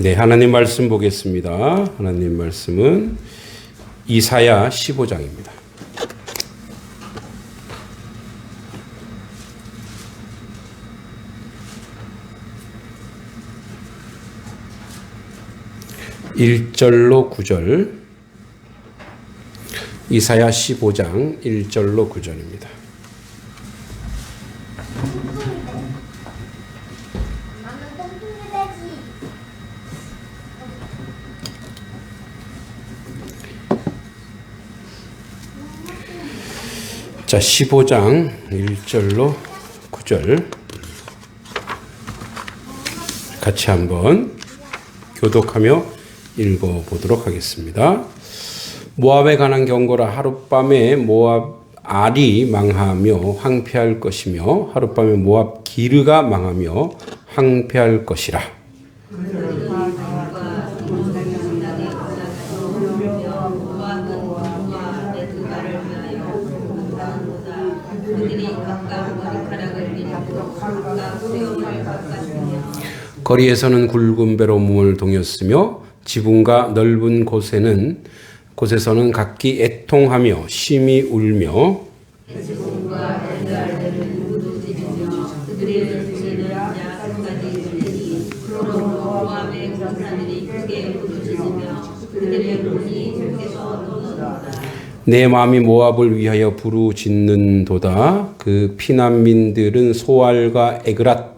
네, 하나님 말씀 보겠습니다. 하나님 말씀은 이사야 15장입니다. (1절로) (9절) 이사야 15장 1절로 9절입니다. 자, 15장 1절로 9절 같이 한번 교독하며 읽어보도록 하겠습니다. 모압에 관한 경고라. 하룻밤에 모압 알이 망하며 황폐할 것이며 하룻밤에 모압 기르가 망하며 황폐할 것이라. 거리에서는 굵은 배로 몸을 동였으며 지붕과 넓은 곳에서는 각기 애통하며 심히 울며 내 마음이 모압을 위하여 부르짖는도다. 그 피난민들은 소알과 에그랏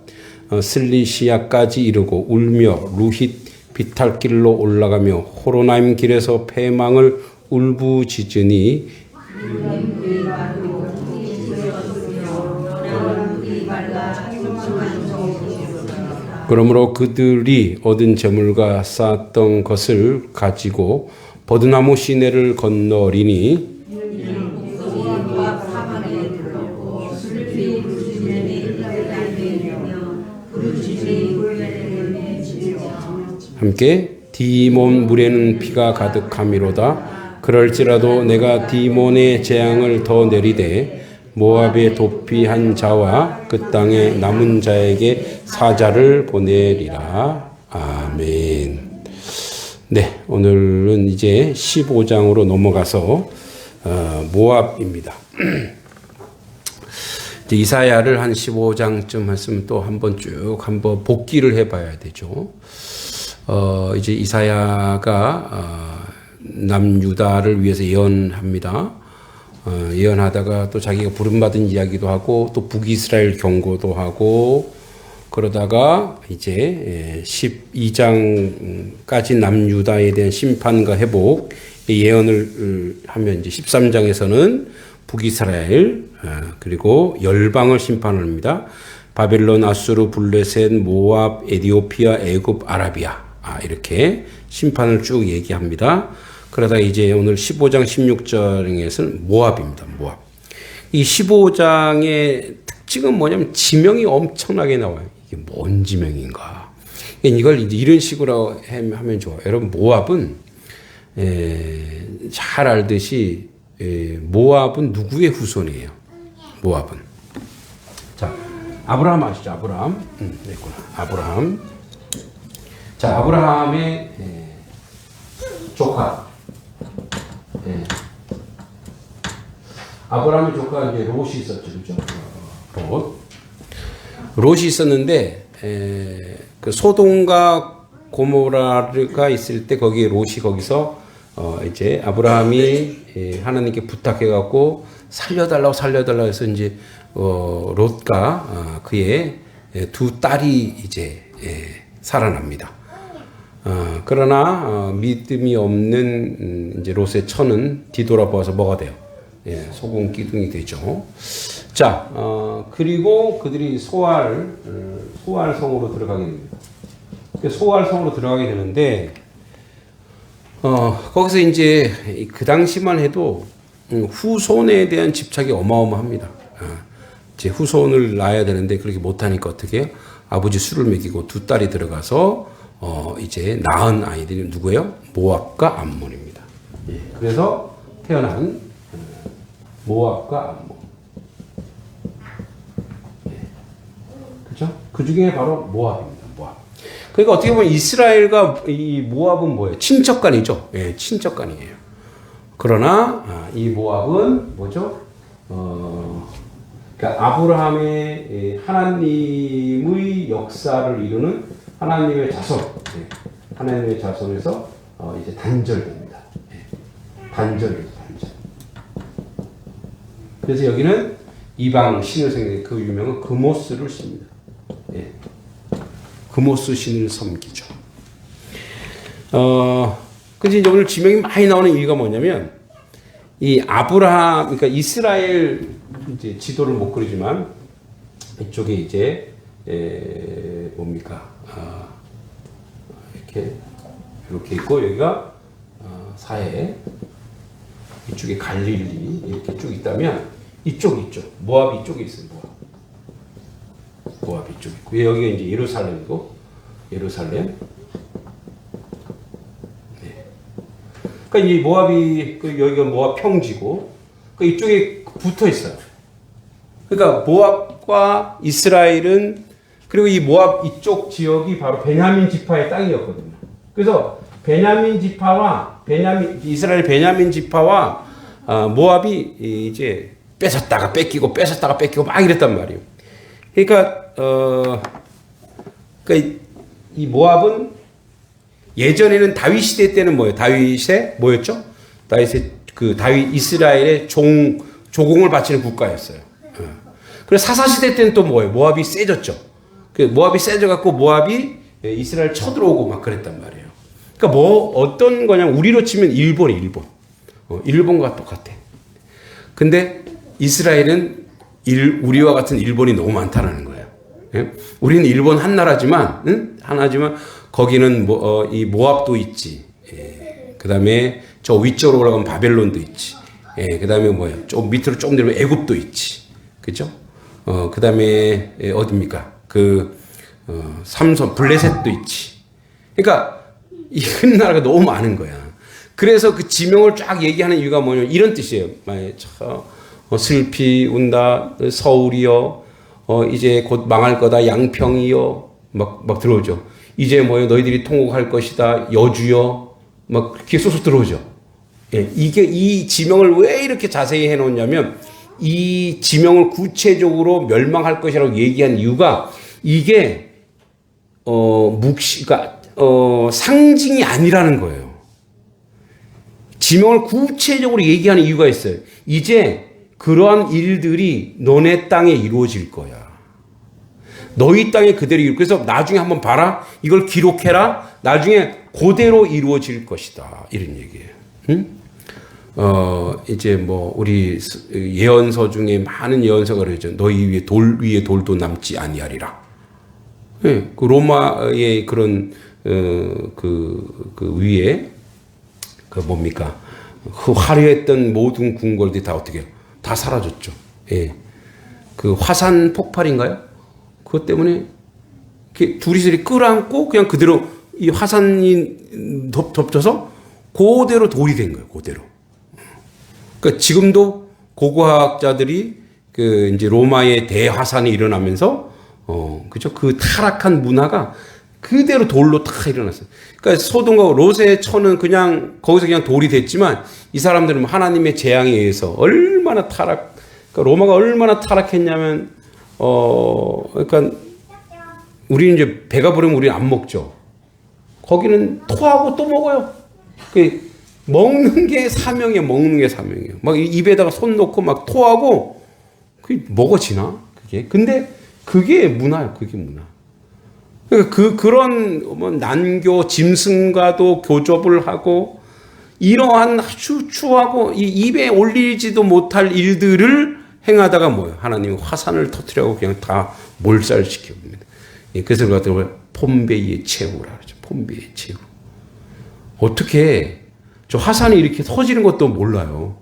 슬리시아까지 이르고 울며 루힛 비탈길로 올라가며 호로나임 길에서 패망을 울부짖으니 그러므로 그들이 얻은 재물과 쌓았던 것을 가지고 버드나무 시내를 건너리니 함께 디몬 물에는 피가 가득함이로다. 그럴지라도 내가 디몬의 재앙을 더 내리되 모압에 도피한 자와 그 땅에 남은 자에게 사자를 보내리라. 아멘. 네, 오늘은 이제 15장으로 넘어가서 모압입니다. 이사야를 한 15장쯤 했으면 또 한번 쭉 한번 복기를 해봐야 되죠. 이제 이사야가 남유다를 위해서 예언합니다. 예언하다가 또 자기가 부름받은 이야기도 하고 또 북이스라엘 경고도 하고 그러다가 이제 12장까지 남유다에 대한 심판과 회복 예언을 하면 이제 13장에서는 북이스라엘 그리고 열방을 심판합니다. 바벨론, 아수르, 블레셋, 모압, 에디오피아, 애굽, 아라비아 이렇게 심판을 쭉 얘기합니다. 그러다 이제 오늘 15장 16절에서는 모압입니다. 모압. 이 15장의 특징은 뭐냐면 지명이 엄청나게 나와요. 이게 뭔 지명인가? 이걸 이제 이런 식으로 하면 좋아요. 여러분 모압은 잘 알듯이 모압은 누구의 후손이에요? 모압은 자 아브라함 아시죠? 아브라함 됐구나. 아브라함. 자 아브라함의 조카. 아브라함의 조카 이제 롯이 있었죠, 그렇죠? 롯이 있었는데 그 소돔과 고모라가 있을 때 거기에 롯이 거기서 이제 아브라함이 하나님께 부탁해갖고 살려달라고 해서 이제 롯과 그의 두 딸이 이제 살아납니다. 그러나 믿음이 없는 이제 롯의 처는 뒤돌아보아서 뭐가 돼요? 소금 기둥이 되죠. 자, 그리고 그들이 소알성으로 들어가게 됩니다. 소알성으로 들어가게 되는데 거기서 이제 그 당시만 해도 후손에 대한 집착이 어마어마합니다. 제 후손을 낳아야 되는데 그렇게 못하니까 어떻게 해요? 아버지 술을 먹이고 두 딸이 들어가서 이제 낳은 아이들이 누구예요? 모압과 암몬입니다. 그래서 태어난 모압과 암몬. 그죠? 그 중에 바로 모압입니다. 모압. 그러니까 어떻게 보면 이스라엘과 이 모압은 뭐예요? 친척간이죠. 예, 친척간이에요. 그러나 이 모압은 뭐죠? 그러니까 아브라함의 하나님의 역사를 이루는 하나님의 자손, 하나님의 자손에서 이제 단절됩니다. 단절이죠, 단절. 그래서 여기는 이방 신을 생긴 그 유명한 그모스를 씁니다. 그모스 신을 섬기죠. 그래서 이제 오늘 지명이 많이 나오는 이유가 뭐냐면 이 아브라함, 그러니까 이스라엘 이제 지도를 못 그리지만 이쪽에 이제 뭡니까? 이렇게 있고 여기가 사해, 이쪽에 갈릴리 이렇게 쭉 있다면 이쪽 모압 이쪽에 있어요. 모압 이쪽 있고 여기가 이제 예루살렘이고 예루살렘. 네. 그러니까 이 모압이 여기가 모압 평지고 그러니까 이쪽에 붙어 있어요. 그러니까 모압과 이스라엘은 그리고 이 모압 이쪽 지역이 바로 베냐민 지파의 땅이었거든요. 그래서 베냐민 지파와 이스라엘 베냐민 지파와 모압이 이제 뺏었다가 뺏기고 막 이랬단 말이에요. 그러니까 이 모압은 예전에는 다윗 시대 때는 뭐예요? 다윗의 뭐였죠? 다윗 이스라엘의 조공을 바치는 국가였어요. 그래서 사사 시대 때는 또 뭐예요? 모압이 세졌죠. 모압이 세져갖고 모압이 이스라엘 쳐들어오고 막 그랬단 말이에요. 그러니까 어떤 거냐면 우리로 치면 일본과 똑같아. 근데 이스라엘은 우리와 같은 일본이 너무 많다라는 거예요. 예? 우리는 일본 한 나라지만, 하나지만, 거기는 이 모압도 있지. 예. 그 다음에 저 위쪽으로 올라가면 바벨론도 있지. 예. 그 다음에 뭐예요? 좀 밑으로 조금 내려면 애굽도 있지. 그죠? 그 다음에 어딥니까? 삼손, 블레셋도 있지. 그러니까 이 큰 나라가 너무 많은 거야. 그래서 그 지명을 쫙 얘기하는 이유가 뭐냐면 이런 뜻이에요. 슬피 운다 서울이여 이제 곧 망할 거다 양평이여 막 들어오죠. 이제 뭐요 너희들이 통곡할 것이다 여주여 막 이렇게 쏙쏙 들어오죠. 예, 이 지명을 왜 이렇게 자세히 해놓냐면 이 지명을 구체적으로 멸망할 것이라고 얘기한 이유가 이게 그러니까 상징이 아니라는 거예요. 지명을 구체적으로 얘기하는 이유가 있어요. 이제 그러한 일들이 너네 땅에 이루어질 거야. 너희 땅에 그대로 이루어질 거야. 그래서 나중에 한번 봐라. 이걸 기록해라. 나중에 그대로 이루어질 것이다. 이런 얘기예요. 응? 이제 뭐 우리 예언서 중에 많은 예언서가 그러죠. 너희 위에 돌도 남지 아니하리라. 네, 그 로마의 그런 그 위에 뭡니까? 그 화려했던 모든 궁궐들이 다 어떻게 해요? 다 사라졌죠. 예. 그 화산 폭발인가요? 그것 때문에 이렇게 둘이서 끌어안고 그냥 그대로 이 화산이 덮쳐서 그대로 돌이 된 거예요. 그대로. 그러니까 지금도 고고학자들이 이제 로마의 대화산이 일어나면서 그죠? 그 타락한 문화가 그대로 돌로 다 일어났어요. 그러니까 소돔과 롯의 처는 그냥 거기서 그냥 돌이 됐지만 이 사람들은 하나님의 재앙에 의해서 얼마나 그러니까 로마가 얼마나 타락했냐면 그러니까 우리는 이제 배가 부르면 우리는 안 먹죠. 거기는 토하고 또 먹어요. 먹는 게 사명이에요. 막 입에다가 손 놓고 막 토하고 그게 먹어지나? 그게. 근데 그게 문화예요. 그게 문화. 그러니까 그런 뭐 난교 짐승과도 교접을 하고 이러한 아주 추하고 이 입에 올리지도 못할 일들을 행하다가 뭐예요? 하나님 화산을 터뜨리고 그냥 다 몰살시켜 봅니다. 그래서 그 같은 걸 폼베이의 최후라 그러죠. 폼베이의 최후. 어떻게 저 화산이 이렇게 터지는 것도 몰라요.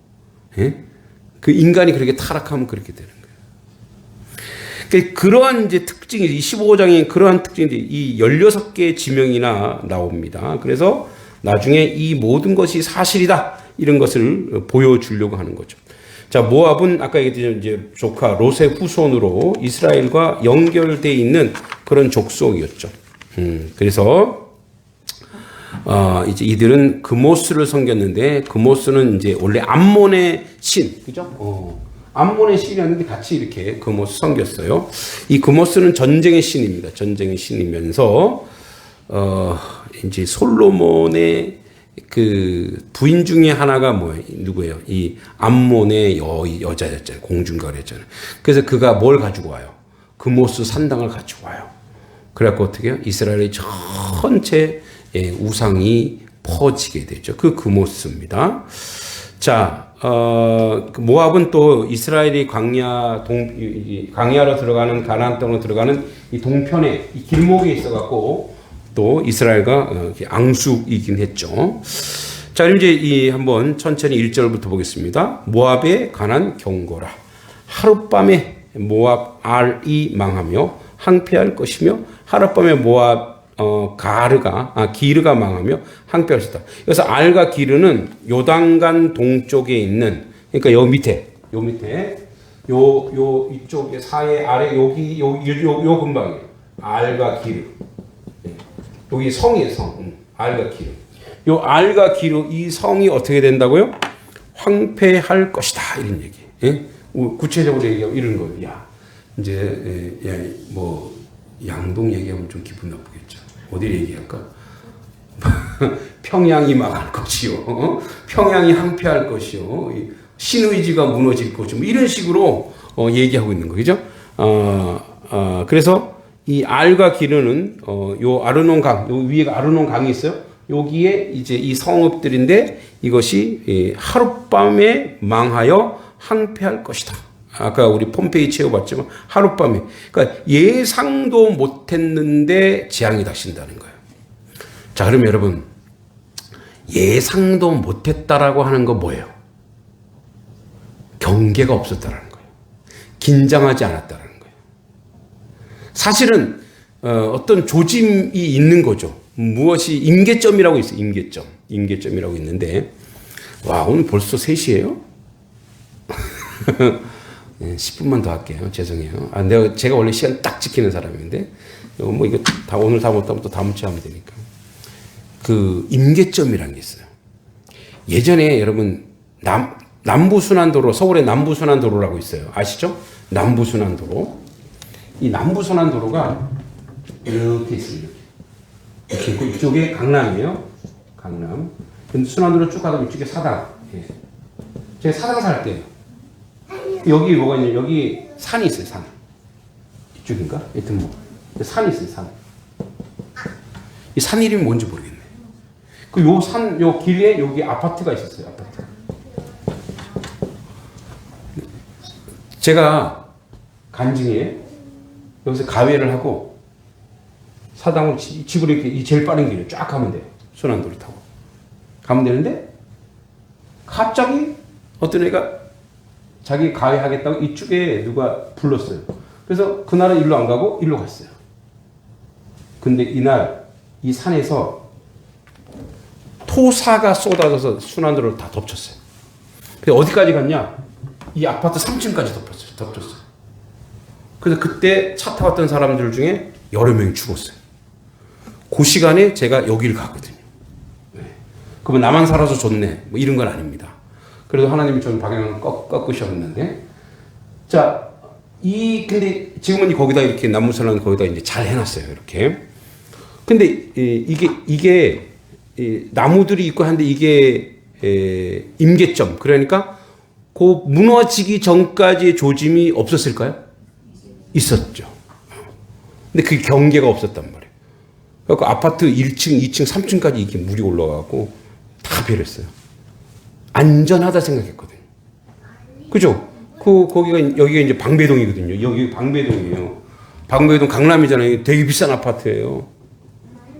예? 그 인간이 그렇게 타락하면 그렇게 되는 거예요. 그러한 이제 특징이 15장에 그러한 특징이 이 16개의 지명이나 나옵니다. 그래서 나중에 이 모든 것이 사실이다 이런 것을 보여주려고 하는 거죠. 자, 모압은 아까 얘기했던 이제 조카 롯의 후손으로 이스라엘과 연결되어 있는 그런 족속이었죠. 그래서 이제 이들은 그모스를 섬겼는데 그모스는 이제 원래 암몬의 신, 그죠? 암몬의 신이었는데 같이 이렇게 그모스 섬겼어요. 이 그모스는 전쟁의 신입니다. 전쟁의 신이면서 이제 솔로몬의 그 부인 중에 하나가 누구예요? 이 암몬의 여자였잖아요. 공주인가 그랬잖아요. 그래서 그가 뭘 가지고 와요? 그모스 산당을 가지고 와요. 그래갖고 어떻게 해요? 이스라엘의 전체 우상이 퍼지게 되죠. 그 그모스입니다. 자, 모압은 또 이스라엘이 광야로 들어가는 가나안 땅으로 들어가는 이 동편에 이 길목에 있어갖고 또 이스라엘과 앙숙이긴 했죠. 자, 그럼 이제 한번 천천히 1절부터 보겠습니다. 모압에 관한 경고라. 하룻밤에 모압 알이 망하며 항폐할 것이며 하룻밤에 모압 기르가 망하며 항폐할 것이다. 그래서 알과 기르는 요단강 동쪽에 있는, 그러니까 요 밑에 이쪽에 사해 아래 요 근방이에요. 알과 기르. 여기 성이에요, 성. 알과 기르. 요 알과 기르 이 성이 어떻게 된다고요? 황폐할 것이다. 이런 얘기. 예? 구체적으로 얘기하면 이런 거예요. 야, 이제 뭐 양동 얘기하면 좀 기분 나쁘겠죠. 어디 얘기할까? 평양이 망할 것이요. 평양이 항폐할 것이요. 신의지가 무너질 것이요. 뭐 이런 식으로 얘기하고 있는 거죠. 그래서 이 알과 기르는 요 아르논 강, 요 위에 아르논 강이 있어요. 여기에 이제 이 성읍들인데 이것이 하룻밤에 망하여 항폐할 것이다. 아까 우리 폼페이 채워봤지만 하룻밤에, 그러니까 예상도 못했는데 재앙이 닥친다는 거예요. 자, 그럼 여러분 예상도 못했다라고 하는 건 뭐예요? 경계가 없었다라는 거예요. 긴장하지 않았다라는 거예요. 사실은 어떤 조짐이 있는 거죠. 무엇이 임계점이라고 있어요. 임계점이라고 있는데, 와, 오늘 벌써 3시예요? 10분만 더 할게요. 죄송해요. 제가 원래 시간 딱 지키는 사람인데, 뭐 이거 다 오늘 다 못하면 또 다음 주에 하면 되니까. 그 임계점이라는 게 있어요. 예전에 여러분 남부순환도로, 서울의 남부순환도로라고 있어요. 아시죠? 남부순환도로. 이 남부순환도로가 이렇게 있어요. 이렇게 있고 이쪽에 강남이에요. 강남. 근데 순환도로 쭉 가다 이쪽에 사당. 예. 제가 사당 살 때요. 여기 뭐가 있냐면 여기 산이 있어요. 산. 이쪽인가? 하여튼 뭐 산이 있어요. 산. 이 산 이름이 뭔지 모르겠네. 그 요 산, 요 길에 여기 아파트가 있었어요. 아파트. 제가 간증에 여기서 가회를 하고 사당으로 집으로 이렇게 제일 빠른 길을 쫙 가면 돼요. 순환도로 타고 가면 되는데 갑자기 어떤 애가 자기 가회하겠다고 이쪽에 누가 불렀어요. 그래서 그날은 일로 안 가고 일로 갔어요. 근데 이날 이 산에서 토사가 쏟아져서 순환도로를 다 덮쳤어요. 근데 어디까지 갔냐? 이 아파트 3층까지 덮쳤어요. 그래서 그때 차 타왔던 사람들 중에 여러 명이 죽었어요. 그 시간에 제가 여기를 갔거든요. 네. 그러면 나만 살아서 좋네. 뭐 이런 건 아닙니다. 그래도 하나님이 저는 방향을 꺾으셨는데. 자, 근데 지금은 거기다 이렇게 남부순환 거기다 이제 잘 해놨어요. 이렇게. 근데 이게 나무들이 있고 한데 이게 임계점. 그러니까 그 무너지기 전까지의 조짐이 없었을까요? 있었죠. 근데 그 경계가 없었단 말이에요. 그래서 아파트 1층, 2층, 3층까지 이렇게 물이 올라가고 다 베렸어요. 안전하다 생각했거든요. 그죠? 여기가 이제 방배동이거든요. 여기 방배동이에요. 방배동 강남이잖아요. 되게 비싼 아파트예요.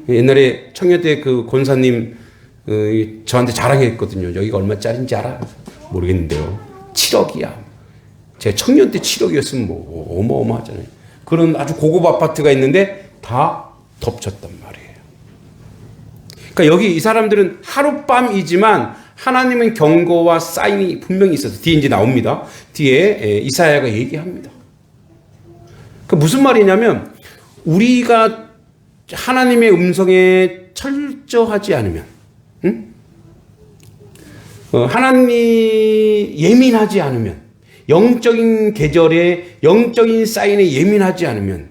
옛날에 청년 때 그 권사님 저한테 자랑했거든요. 여기가 얼마짜리인지 알아? 모르겠는데요. 7억이야. 제가 청년 때 7억이었으면 뭐 어마어마하잖아요. 그런 아주 고급 아파트가 있는데 다 덮쳤단 말이에요. 그러니까 여기 이 사람들은 하룻밤이지만 하나님은 경고와 사인이 분명히 있어서 뒤에 이제 나옵니다. 뒤에 이사야가 얘기합니다. 그 무슨 말이냐면 우리가 하나님의 음성에 철저하지 않으면, 하나님 예민하지 않으면, 영적인 계절에 영적인 사인에 예민하지 않으면,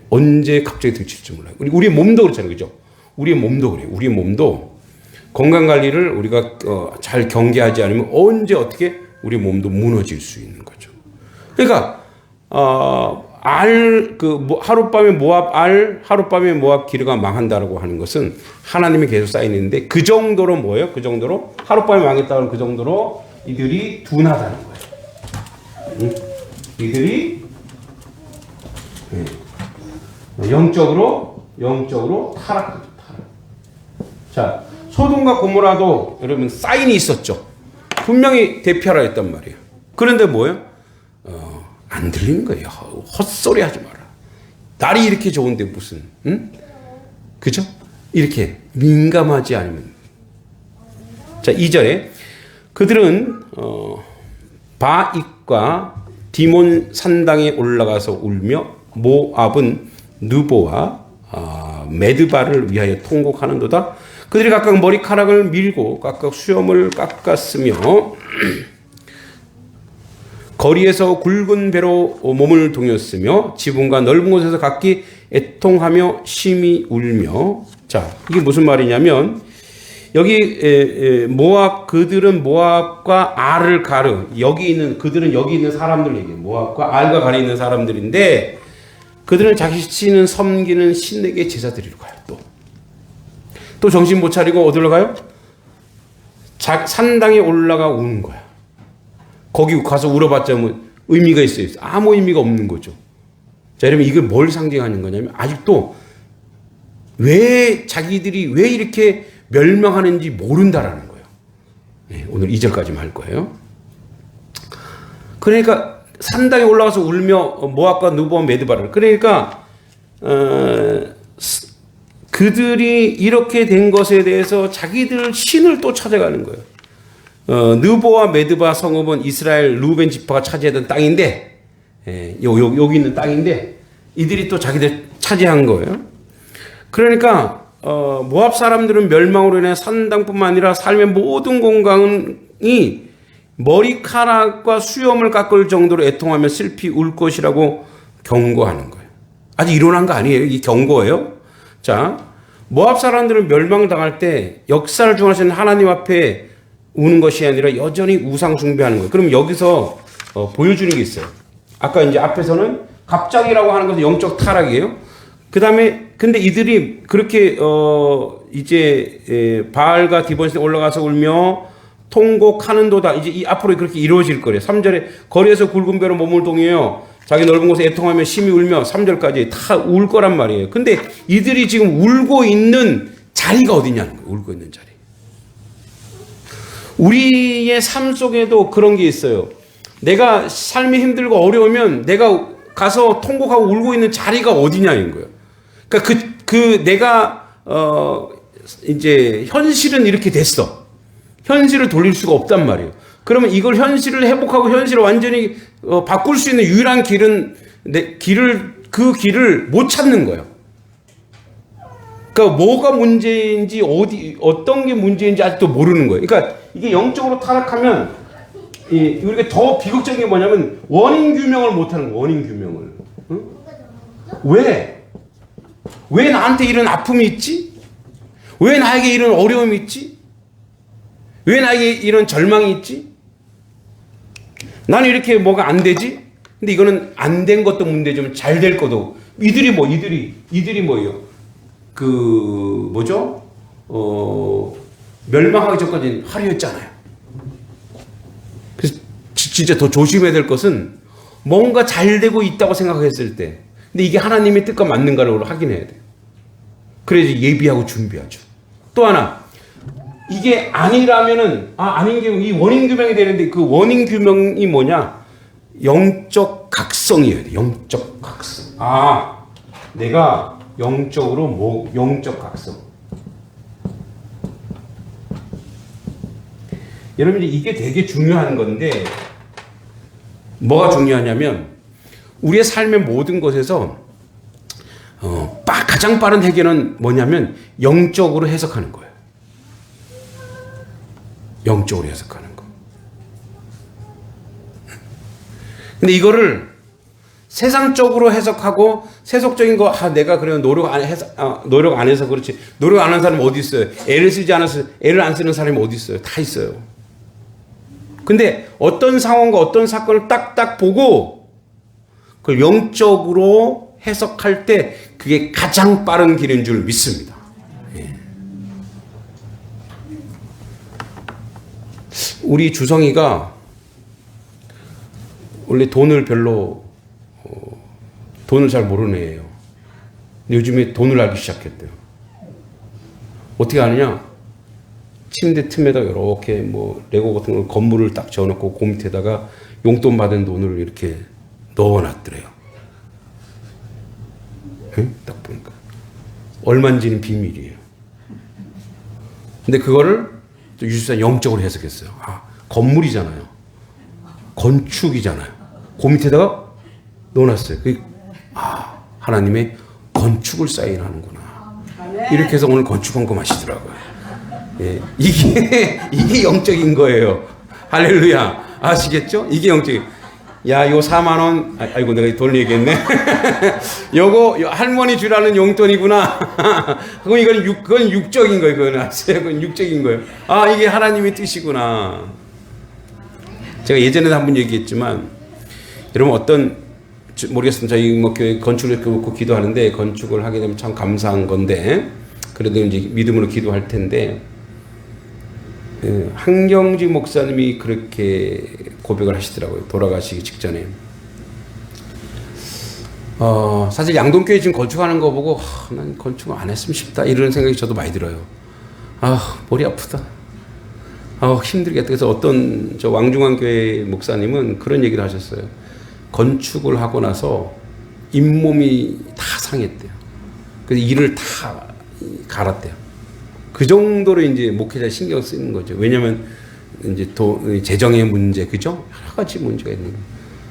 언제 갑자기 들칠지 몰라요. 우리 몸도 그렇잖아요, 그죠? 우리 몸도 그래요. 우리 몸도 건강 관리를 우리가 잘 경계하지 않으면 언제 어떻게 우리 몸도 무너질 수 있는 거죠. 그러니까 하룻밤에 모압 하룻밤에 모압 기르가 망한다라고 하는 것은 하나님이 계속 쌓이는데 그 정도로 뭐예요? 그 정도로 하룻밤에 망했다는 그 정도로 이들이 둔하다는 거예요. 이들이 영적으로 타락하죠. 타락. 자, 소돔과 고모라도 여러분 사인이 있었죠. 분명히 대피하라 했단 말이에요. 그런데 뭐예요? 안 들리는 거예요. 헛소리 하지 마라. 날이 이렇게 좋은데 무슨, 그죠? 이렇게 민감하지 않으면. 자, 2절에 그들은 바익과 디몬 산당에 올라가서 울며 모압은 느보와 메드바를 위하여 통곡하는도다. 그들이 각각 머리카락을 밀고 각각 수염을 깎았으며 거리에서 굵은 배로 몸을 동였으며 지붕과 넓은 곳에서 각기 애통하며 심히 울며. 자, 이게 무슨 말이냐면 여기 모압, 그들은 모압과 알을 가르, 그들은 여기 있는 사람들 얘기해요. 모압과 알과 가르 있는 사람들인데 그들은 자기 신은 섬기는 신에게 제사 드리러 가요. 또 정신 못 차리고 어디로 가요? 산당에 올라가 우는 거야. 거기 가서 울어봤자 뭐 의미가 있어요? 아무 의미가 없는 거죠. 자, 여러분 이걸 뭘 상징하는 거냐면 아직도 자기들이 왜 이렇게 멸망하는지 모른다라는 거예요. 네, 오늘 2절까지만 할 거예요. 그러니까 산당에 올라가서 울며 모압과 느보와 메드바를, 그러니까 그들이 이렇게 된 것에 대해서 자기들 신을 또 찾아가는 거예요. 느보와 메드바 성읍은 이스라엘 루벤 지파가 차지하던 땅인데, 여기 있는 땅인데 이들이 또 자기들 차지한 거예요. 그러니까 모압 사람들은 멸망으로 인해 산당뿐만 아니라 삶의 모든 공간이 머리카락과 수염을 깎을 정도로 애통하며 슬피 울 것이라고 경고하는 거예요. 아직 일어난 거 아니에요. 이 경고예요. 자, 모압 사람들은 멸망을 당할 때 역사를 중하시는 하나님 앞에 우는 것이 아니라 여전히 우상 숭배하는 거예요. 그럼 여기서 보여주는 게 있어요. 아까 이제 앞에서는 갑자기라고 하는 것은 영적 타락이에요. 그 다음에 근데 이들이 그렇게 이제 바알과 디본에 올라가서 울며 통곡하는도다. 이제 앞으로 그렇게 이루어질 거래요. 3절에 거리에서 굵은 배로 몸을 동여 자기 넓은 곳에 애통하며 심히 울며 3절까지 다 울 거란 말이에요. 근데 이들이 지금 울고 있는 자리가 어디냐는 거예요. 울고 있는 자리. 우리의 삶 속에도 그런 게 있어요. 내가 삶이 힘들고 어려우면 내가 가서 통곡하고 울고 있는 자리가 어디냐는 거예요. 그러니까 내가 이제 현실은 이렇게 됐어. 현실을 돌릴 수가 없단 말이에요. 그러면 이걸 현실을 회복하고 현실을 완전히 바꿀 수 있는 유일한 길은 그 길을 못 찾는 거예요. 그러니까 뭐가 문제인지 어떤 게 문제인지 아직도 모르는 거예요. 그러니까 이게 영적으로 타락하면 우리가 더 비극적인 게 뭐냐면 원인 규명을 못 하는 거예요. 원인 규명을. 응? 왜 나한테 이런 아픔이 있지? 왜 나에게 이런 어려움이 있지? 왜 나에게 이런 절망이 있지? 나는 이렇게 뭐가 안 되지? 근데 이거는 안 된 것도 문제지만 잘 될 것도. 이들이 뭐예요? 멸망하기 전까지는 하루였잖아요. 그래서 진짜 더 조심해야 될 것은 뭔가 잘 되고 있다고 생각했을 때, 근데 이게 하나님의 뜻과 맞는가를 확인해야 돼요. 그래야지 예비하고 준비하죠. 또 하나, 이게 아니라면은 아닌 게 이 원인 규명이 되는데 그 원인 규명이 뭐냐? 영적 각성이어야 돼. 영적 각성. 내가 영적으로 영적 각성. 여러분 이게 되게 중요한 건데 뭐가 중요하냐면 우리의 삶의 모든 것에서 빡하게 가장 빠른 해결은 뭐냐면 영적으로 해석하는 거예요. 영적으로 해석하는 거. 근데 이거를 세상적으로 해석하고 세속적인 거, 내가 그래 노력 안 해서 그렇지. 노력 안 한 사람이 어디 있어요? 애를 쓰지 않아서 애를 안 쓰는 사람이 어디 있어요? 다 있어요. 근데 어떤 상황과 어떤 사건을 딱딱 보고 그걸 영적으로 해석할 때 그게 가장 빠른 길인 줄 믿습니다. 예. 우리 주성이가 원래 돈을 잘 모르는 애예요. 근데 요즘에 돈을 알기 시작했대요. 어떻게 아느냐? 침대 틈에다 이렇게 뭐 레고 같은 걸 건물을 딱 지어놓고 그 밑에다가 용돈 받은 돈을 이렇게 넣어놨더래요. 응? 딱 보니까 얼마인지는 비밀이에요. 근데 그거를 유수산 영적으로 해석했어요. 건물이잖아요. 건축이잖아요. 그 밑에다가 넣어놨어요. 하나님의 건축을 사인하는구나. 이렇게 해서 오늘 건축 헌금하시더라고요. 예, 이게 영적인 거예요. 할렐루야. 아시겠죠? 이게 영적인. 야, 요 4만 원. 아이고, 내가 돈 얘기했네. 요거 할머니 주라는 용돈이구나. 그건 육적인 거예요. 그건 아세요? 그건 육적인 거예요. 이게 하나님의 뜻이구나. 제가 예전에도 한번 얘기했지만, 여러분 모르겠습니다. 저희 뭐 교회 건축을 놓고 기도하는데 건축을 하게 되면 참 감사한 건데, 그래도 이제 믿음으로 기도할 텐데, 한경직 목사님이 그렇게 고백을 하시더라고요. 돌아가시기 직전에. 사실 양동교회 지금 건축하는 거 보고 난 건축 안 했으면 싶다 이런 생각이 저도 많이 들어요. 머리 아프다. 힘들겠다. 그래서 어떤 저 왕중왕교회 목사님은 그런 얘기를 하셨어요. 건축을 하고 나서 잇몸이 다 상했대요. 그래서 일을 다 갈았대요. 그 정도로 이제 목회자 신경 쓰는 거죠. 왜냐면 이제 재정의 문제, 그죠? 여러 가지 문제가 있는 거예요.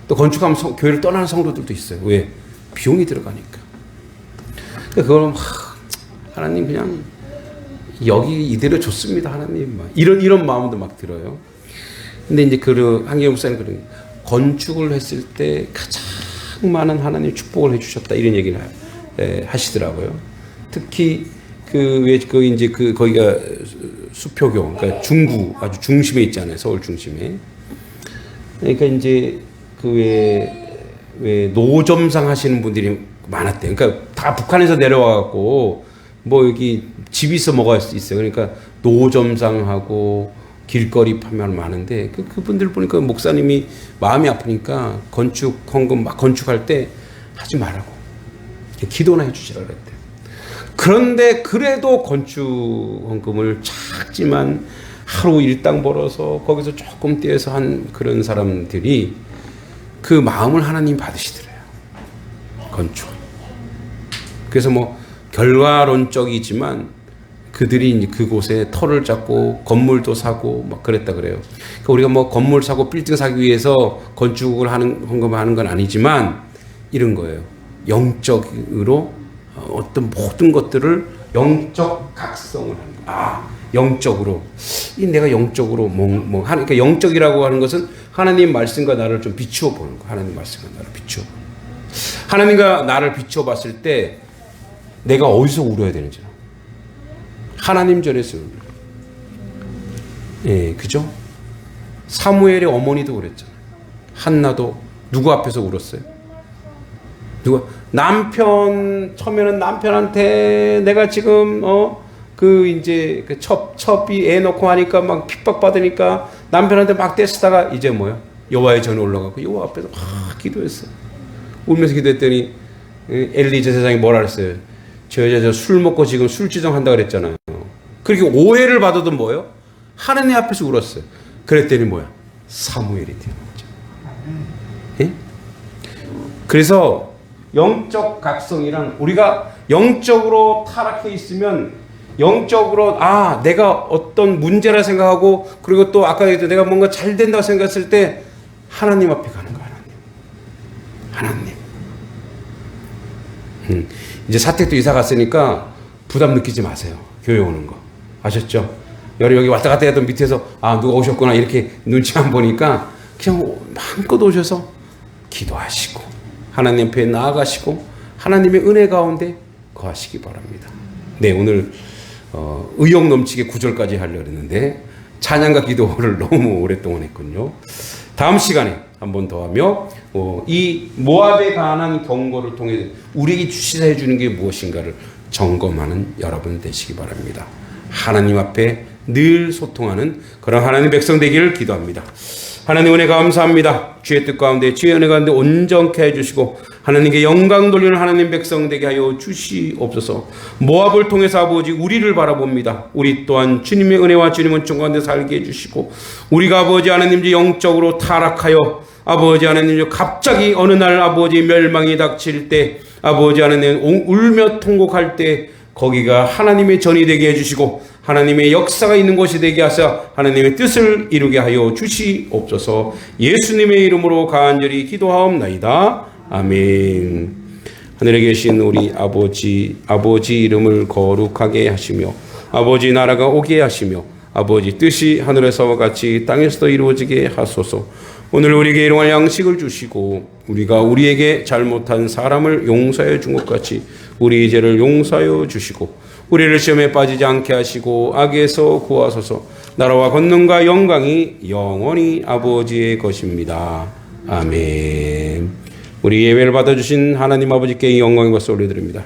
또 건축하면 교회를 떠나는 성도들도 있어요. 왜? 비용이 들어가니까. 그걸 하나님 그냥 여기 이대로 좋습니다. 하나님 이런 마음도 막 들어요. 근데 이제 한경직 목사님 그런 건축을 했을 때 가장 많은 하나님 축복을 해주셨다 이런 얘기를 하시더라고요. 특히 거기가 수표교, 그러니까 중구 아주 중심에 있잖아요. 서울 중심에. 그러니까 이제 왜 노점상 하시는 분들이 많았대요. 그러니까 다 북한에서 내려와갖고 뭐 여기 집이 있어 먹을 수 있어요. 그러니까 노점상하고 길거리 판매를 많은데 그분들 보니까 목사님이 마음이 아프니까 건축 헌금 막 건축할 때 하지 말라고 기도나 해주시라 그랬대요. 그런데 그래도 건축 헌금을 작지만 하루 일당 벌어서 거기서 조금 떼어서 한 그런 사람들이 그 마음을 하나님 받으시더래요. 건축. 그래서 뭐 결과론적이지만 그들이 이제 그곳에 터를 잡고 건물도 사고 막 그랬다 그래요. 그러니까 우리가 뭐 건물 사고 빌딩 사기 위해서 건축을 헌금하는 건 아니지만 이런 거예요. 영적으로 어떤 모든 것들을 영적 각성을 하는 거예요. 영적으로. 내가 영적으로 그러니까 영적이라고 하는 것은 하나님 말씀과 나를 좀 비추어 보는 거예요. 하나님 말씀과 나를 비추어. 하나님과 나를 비추어 봤을 때 내가 어디서 울어야 되는지. 하나님 전에서 울어요. 예, 그죠? 사무엘의 어머니도 그랬잖아요. 한나도 누구 앞에서 울었어요? 처음에는 남편한테 내가 지금 이제 첩이 애 놓고 하니까 막 핍박받으니까 남편한테 막 떼쓰다가 이제 뭐야? 여호와의 전에 올라가고 여호와 앞에서 막 기도했어요. 울면서 기도했더니 엘리 제사장이 뭐라 그랬어요? 저 여자 술 먹고 지금 술주정 한다 그랬잖아요. 그렇게 오해를 받아도 뭐예요? 하나님 앞에서 울었어요. 그랬더니 뭐야? 사무엘이 되는 거죠. 예? 그래서 영적 각성이란 우리가 영적으로 타락해 있으면 영적으로 내가 어떤 문제라 생각하고 그리고 또 아까 얘기했던 내가 뭔가 잘 된다고 생각했을 때 하나님 앞에 가는 거야. 하나님. 이제 사택도 이사 갔으니까 부담 느끼지 마세요. 교회 오는 거. 아셨죠? 여기 왔다 갔다 하던 밑에서 누가 오셨구나 이렇게 눈치 안 보니까 그냥 마음껏 오셔서 기도하시고 하나님 앞에 나아가시고 하나님의 은혜 가운데 거하시기 바랍니다. 네, 오늘 의욕 넘치게 9절까지 하려고 했는데 찬양과 기도를 너무 오랫동안 했군요. 다음 시간에 한 번 더 하며 이 모압에 관한 경고를 통해 우리에게 주시해 주는 게 무엇인가를 점검하는 여러분 되시기 바랍니다. 하나님 앞에 늘 소통하는 그런 하나님 백성 되기를 기도합니다. 하나님 은혜 감사합니다. 주의 뜻 가운데 주의 은혜 가운데 온전케 해주시고 하나님께 영광 돌리는 하나님 백성 되게 하여 주시옵소서. 모압을 통해서 아버지 우리를 바라봅니다. 우리 또한 주님의 은혜와 주님의 은총 가운데 살게 해주시고 우리가 아버지 하나님 영적으로 타락하여 아버지 하나님 갑자기 어느 날 아버지 멸망이 닥칠 때 아버지 하나님 울며 통곡할 때 거기가 하나님의 전이 되게 해주시고 하나님의 역사가 있는 곳이 되게 하사 하나님의 뜻을 이루게 하여 주시옵소서. 예수님의 이름으로 간절히 기도하옵나이다. 아멘. 하늘에 계신 우리 아버지 이름을 거룩하게 하시며 아버지 나라가 오게 하시며 아버지 뜻이 하늘에서와 같이 땅에서도 이루어지게 하소서. 오늘 우리에게 일용할 양식을 주시고 우리가 우리에게 잘못한 사람을 용서해 준 것 같이 우리 죄를 용서하여 주시고 우리를 시험에 빠지지 않게 하시고 악에서 구하소서. 나라와 권능과 영광이 영원히 아버지의 것입니다. 아멘. 우리 예배를 받아주신 하나님 아버지께 영광과 것을 올려드립니다.